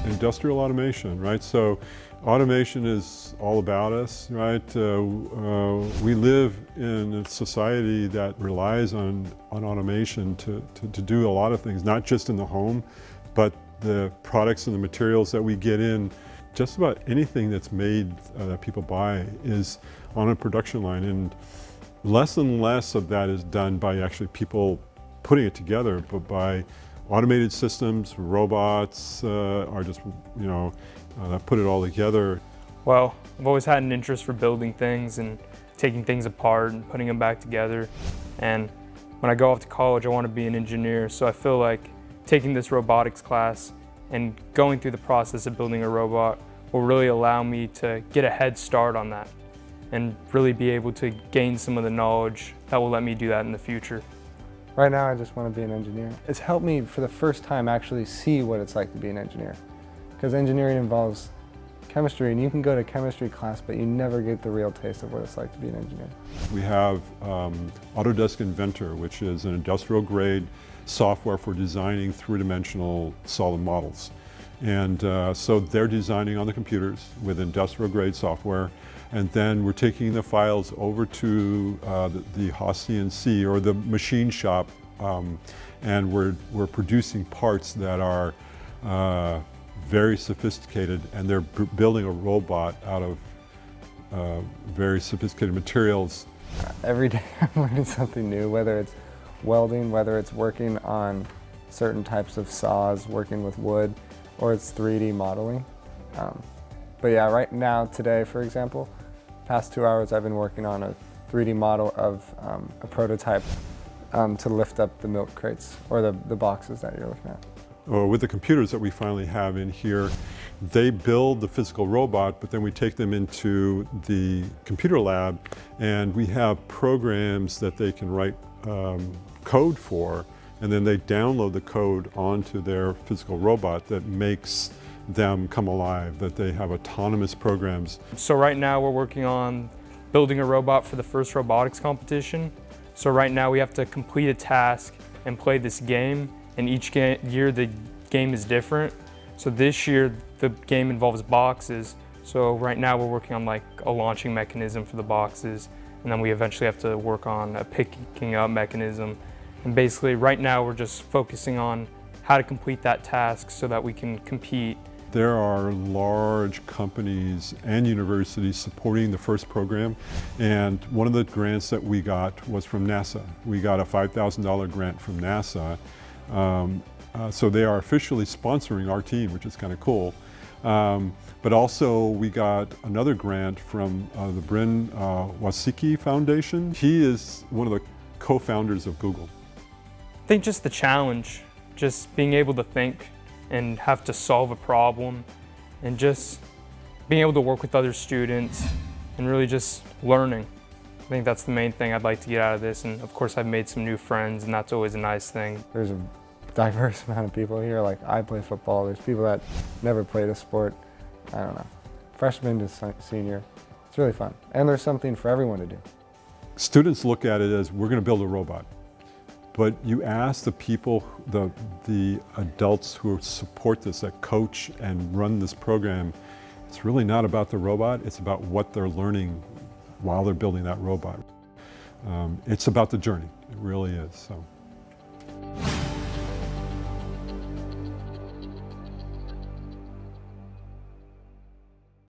industrial automation, right? So automation is all about us, right? We live in a society that relies on automation to do a lot of things, not just in the home, but the products and the materials that we get in. Just about anything that's made that people buy is on a production line, and less and less of that is done by actually people putting it together, but by automated systems. Robots are just, that put it all together. Well, I've always had an interest for building things and taking things apart and putting them back together. And when I go off to college, I want to be an engineer. So I feel like taking this robotics class and going through the process of building a robot will really allow me to get a head start on that and really be able to gain some of the knowledge that will let me do that in the future. Right now I just want to be an engineer. It's helped me for the first time actually see what it's like to be an engineer. Because engineering involves chemistry, and you can go to chemistry class, but you never get the real taste of what it's like to be an engineer. We have Autodesk Inventor, which is an industrial grade software for designing three-dimensional solid models. And so they're designing on the computers with industrial grade software, and then we're taking the files over to the CNC or the machine shop, and we're producing parts that are very sophisticated, and they're building a robot out of very sophisticated materials. Every day I'm learning something new, whether it's welding, whether it's working on certain types of saws, working with wood, or it's 3D modeling. But yeah, right now, today, for example, past 2 hours I've been working on a 3D model of a prototype to lift up the milk crates, or the boxes that you're looking at. With the computers that we finally have in here, they build the physical robot, but then we take them into the computer lab, and we have programs that they can write code for, and then they download the code onto their physical robot that makes them come alive, that they have autonomous programs. So right now we're working on building a robot for the first robotics competition. So right now we have to complete a task and play this game, and each year the game is different. So this year the game involves boxes. So right now we're working on like a launching mechanism for the boxes, and then we eventually have to work on a picking up mechanism. And basically right now we're just focusing on how to complete that task so that we can compete. There are large companies and universities supporting the first program, and one of the grants that we got was from NASA. We got a $5,000 grant from NASA, so they are officially sponsoring our team, which is kind of cool. But also we got another grant from the Bryn Wasicki Foundation. He is one of the co-founders of Google. I think just the challenge, just being able to think and have to solve a problem, and just being able to work with other students and really just learning. I think that's the main thing I'd like to get out of this, and of course I've made some new friends, and that's always a nice thing. There's a diverse amount of people here. Like, I play football, there's people that never played a sport. I don't know, freshman to senior. It's really fun, and there's something for everyone to do. Students look at it as, we're going to build a robot. But you ask the people, the adults who support this, that coach and run this program, it's really not about the robot, it's about what they're learning while they're building that robot. It's about the journey, it really is. So.